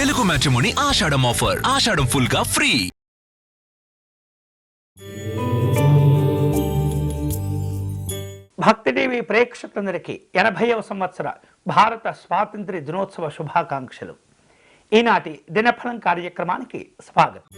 Telugu matrimony ఆషాఢం offer. ఆషాఢం full గా free. భక్తి TV ప్రేక్షకులందరికీ 80వ సంవత్సర భారత స్వాతంత్ర్య దినోత్సవ శుభాకాంక్షలు. ఈనాటి దినఫలం కార్యక్రమానికి స్వాగతం.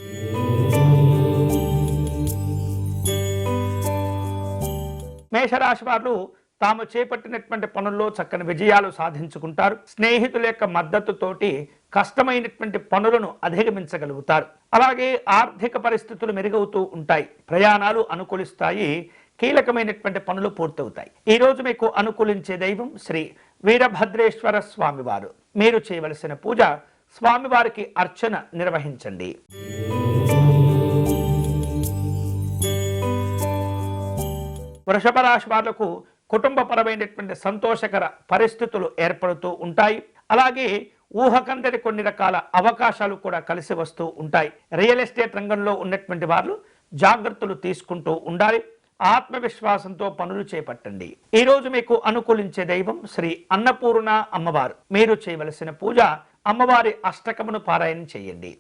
మేషరాశి వారు తాము చేపట్టినటువంటి పనుల్లో చక్కని విజయాలు సాధించుకుంటారు. స్నేహితుల యొక్క మద్దతుతోటి కష్టమైనటువంటి పనులను అధిగమించగలుగుతారు. అలాగే ఆర్థిక పరిస్థితులు మెరుగవుతూ ఉంటాయి. ప్రయాణాలు అనుకూలిస్తాయి. కీలకమైనటువంటి పనులు పూర్తవుతాయి. ఈ రోజు మీకు అనుకూలించే దైవం శ్రీ వీరభద్రేశ్వర స్వామివారు. మీరు చేయవలసిన పూజ స్వామివారికి అర్చన నిర్వహించండి. వృషభ రాశి వాళ్లకు కుటుంబపరమైనటువంటి సంతోషకర పరిస్థితులు ఏర్పడుతూ ఉంటాయి. అలాగే ఊహకందరి కొన్ని రకాల అవకాశాలు కూడా కలిసి వస్తూ ఉంటాయి. రియల్ ఎస్టేట్ రంగంలో ఉన్నటువంటి వారు జాగ్రత్తలు తీసుకుంటూ ఉండాలి. ఆత్మవిశ్వాసంతో పనులు చేపట్టండి. ఈ రోజు మీకు అనుకూలించే దైవం శ్రీ అన్నపూర్ణ అమ్మవారు. మీరు చేయవలసిన పూజ అమ్మవారి అష్టకమును పారాయణం చేయండి.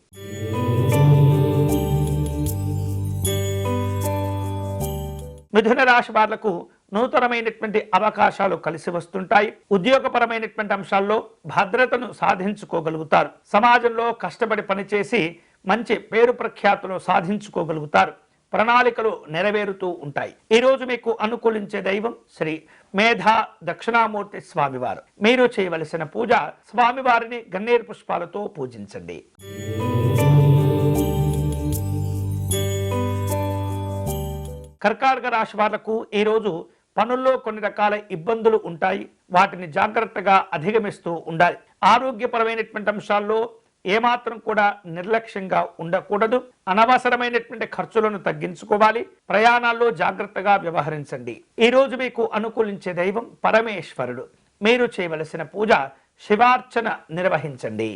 మిథున రాశి వాళ్లకు నూతనమైనటువంటి అవకాశాలు కలిసి వస్తుంటాయి. ఉద్యోగపరమైనటువంటి అంశాల్లో భద్రతను సాధించుకోగలుగుతారు. సమాజంలో కష్టపడి పనిచేసి మంచి పేరు ప్రఖ్యాతులు సాధించుకోగలుగుతారు. ప్రణాళికలు నెరవేరుతూ ఉంటాయి. ఈ రోజు మీకు అనుకూలించే దైవం శ్రీ మేధా దక్షిణామూర్తి స్వామివారు. మీరు చేయవలసిన పూజ స్వామివారిని గన్నేరు పుష్పాలతో పూజించండి. కర్కాటక రాశి వాళ్లకు ఈరోజు పనుల్లో కొన్ని రకాల ఇబ్బందులు ఉంటాయి. వాటిని జాగ్రత్తగా అధిగమిస్తూ ఉండాలి. ఆరోగ్యపరమైనటువంటి అంశాల్లో ఏమాత్రం కూడా నిర్లక్ష్యంగా ఉండకూడదు. అనవసరమైనటువంటి ఖర్చులను తగ్గించుకోవాలి. ప్రయాణాల్లో జాగ్రత్తగా వ్యవహరించండి. ఈ రోజు మీకు అనుకూలించే దైవం పరమేశ్వరుడు. మీరు చేయవలసిన పూజ శివార్చన నిర్వహించండి.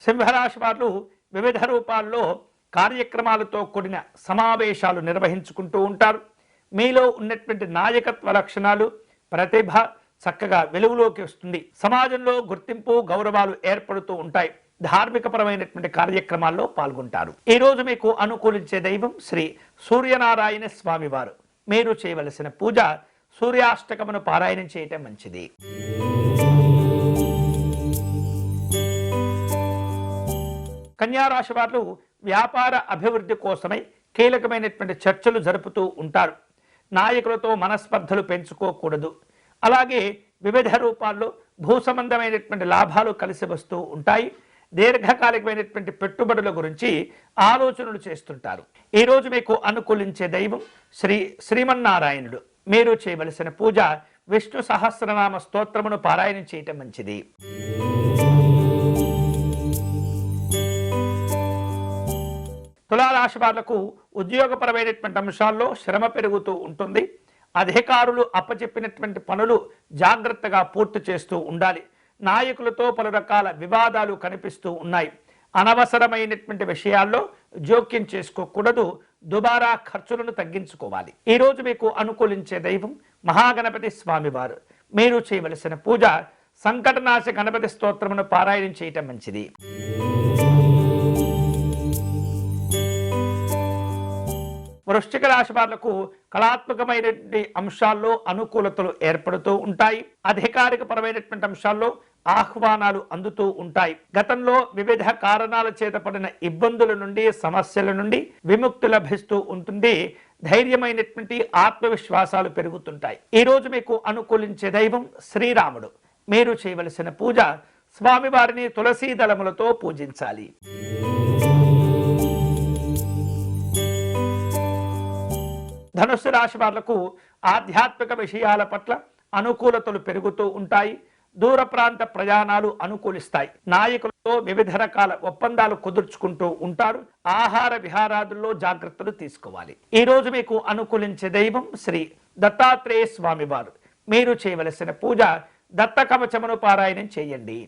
సింహరాశి వారు వివిధ రూపాల్లో కార్యక్రమాలతో కూడిన సమావేశాలు నిర్వహించుకుంటూ ఉంటారు. మీలో ఉన్నటువంటి నాయకత్వ లక్షణాలు, ప్రతిభ చక్కగా వెలుగులోకి వస్తుంది. సమాజంలో గుర్తింపు, గౌరవాలు ఏర్పడుతూ ఉంటాయి. ధార్మికపరమైనటువంటి కార్యక్రమాల్లో పాల్గొంటారు. ఈ రోజు మీకు అనుకూలించే దైవం శ్రీ సూర్యనారాయణ స్వామివారు. మీరు చేయవలసిన పూజ సూర్యాష్టకమును పారాయణం చేయటం మంచిది. కన్యారాశి వారు వ్యాపార అభివృద్ధి కోసమై కీలకమైనటువంటి చర్చలు జరుపుతూ ఉంటారు. నాయకులతో మనస్పర్ధలు పెంచుకోకూడదు. అలాగే వివిధ రూపాల్లో భూ సంబంధమైనటువంటి లాభాలు కలిసి వస్తూ ఉంటాయి. దీర్ఘకాలికమైనటువంటి పెట్టుబడుల గురించి ఆలోచనలు చేస్తుంటారు. ఈ రోజు మీకు అనుకూలించే దైవం శ్రీమన్నారాయణుడు. మీరు చేయవలసిన పూజ విష్ణు సహస్రనామ స్తోత్రమును పారాయణం చేయటం మంచిది. తులారాశి వాళ్లకు ఉద్యోగపరమైనటువంటి అంశాల్లో శ్రమ పెరుగుతూ ఉంటుంది. అధికారులు అప్పచెప్పినటువంటి పనులు జాగ్రత్తగా పూర్తి చేస్తూ ఉండాలి. నాయకులతో పలు రకాల వివాదాలు కనిపిస్తూ ఉన్నాయి. అనవసరమైనటువంటి విషయాల్లో జోక్యం చేసుకోకూడదు. దుబారా ఖర్చులను తగ్గించుకోవాలి. ఈ రోజు మీకు అనుకూలించే దైవం మహాగణపతి స్వామివారు. మీరు చేయవలసిన పూజ సంకటనాశ గణపతి స్తోత్రమును పారాయణం చేయటం మంచిది. వృశ్చిక రాశి వాళ్లకు కళాత్మకమైనటువంటి అంశాల్లో అనుకూలతలు ఏర్పడుతూ ఉంటాయి. అధికారిక పరమైనటువంటి అంశాల్లో ఆహ్వానాలు అందుతూ ఉంటాయి. గతంలో వివిధ కారణాల చేత పడిన ఇబ్బందుల నుండి, సమస్యల నుండి విముక్తి లభిస్తూ ఉంటుంది. ధైర్యమైనటువంటి ఆత్మవిశ్వాసాలు పెరుగుతుంటాయి. ఈ రోజు మీకు అనుకూలించే దైవం శ్రీరాముడు. మీరు చేయవలసిన పూజ స్వామివారిని తులసీ దళములతో పూజించాలి. ధనుస్సు రాశి వాళ్లకు ఆధ్యాత్మిక విషయాల పట్ల అనుకూలతలు పెరుగుతూ ఉంటాయి. దూర ప్రాంత ప్రయాణాలు అనుకూలిస్తాయి. నాయకులతో వివిధ రకాల ఒప్పందాలు కుదుర్చుకుంటూ ఉంటారు. ఆహార విహారాదుల్లో జాగ్రత్తలు తీసుకోవాలి. ఈ రోజు మీకు అనుకూలించే దైవం శ్రీ దత్తాత్రేయ స్వామివారు. మీరు చేయవలసిన పూజ దత్త కవచమును పారాయణం చేయండి.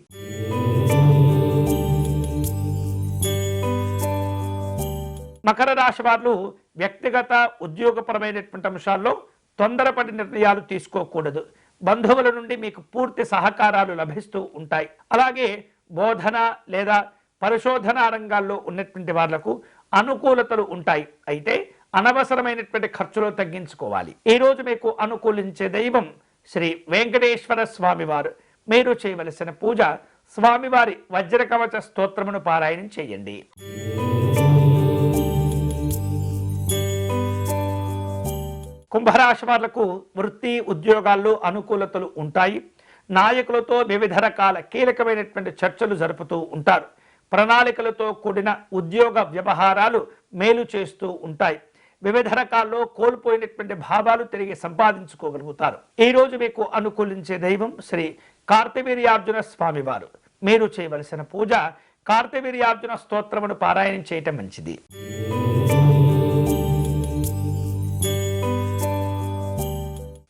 మకర రాశి వారు వ్యక్తిగత ఉద్యోగపరమైనటువంటి అంశాల్లో తొందరపడి నిర్ణయాలు తీసుకోకూడదు. బంధువుల నుండి మీకు పూర్తి సహకారాలు లభిస్తూ ఉంటాయి. అలాగే బోధన లేదా పరిశోధనా రంగాల్లో ఉన్నటువంటి వాళ్లకు అనుకూలతలు ఉంటాయి. అయితే అనవసరమైనటువంటి ఖర్చులు తగ్గించుకోవాలి. ఈ రోజు మీకు అనుకూలించే దైవం శ్రీ వెంకటేశ్వర స్వామివారు. మీరు చేయవలసిన పూజ స్వామివారి వజ్రకవచ స్తోత్రమును పారాయణం చేయండి. కుంభరాశి వాళ్లకు వృత్తి ఉద్యోగాల్లో అనుకూలతలు ఉంటాయి. నాయకులతో వివిధ రకాల కీలకమైనటువంటి చర్చలు జరుపుతూ ఉంటారు. ప్రణాళికలతో కూడిన ఉద్యోగ వ్యవహారాలు మేలు చేస్తూ ఉంటాయి. వివిధ రకాల్లో కోల్పోయినటువంటి భావాలు తిరిగి సంపాదించుకోగలుగుతారు. ఈ రోజు మీకు అనుకూలించే దైవం శ్రీ కార్తవీర్యార్జున స్వామివారు. మీరు చేయవలసిన పూజ కార్తవీర్యార్జున స్తోత్రమును పారాయణం చేయటం మంచిది.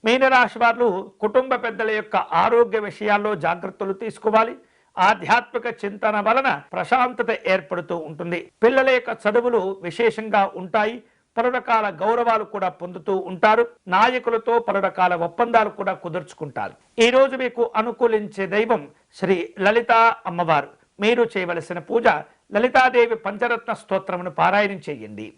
మీనరాశి వారు కుటుంబ పెద్దల యొక్క ఆరోగ్య విషయాల్లో జాగ్రత్తలు తీసుకోవాలి. ఆధ్యాత్మిక చింతన వలన ప్రశాంతత ఏర్పడుతూ ఉంటుంది. పిల్లల యొక్క చదువులు విశేషంగా ఉంటాయి. పలు రకాల గౌరవాలు కూడా పొందుతూ ఉంటారు. నాయకులతో పలు రకాల ఒప్పందాలు కూడా కుదుర్చుకుంటారు. ఈ రోజు మీకు అనుకూలించే దైవం శ్రీ లలితా అమ్మవారు. మీరు చేయవలసిన పూజ లలితాదేవి పంచరత్న స్తోత్రమును పారాయణం చేయండి.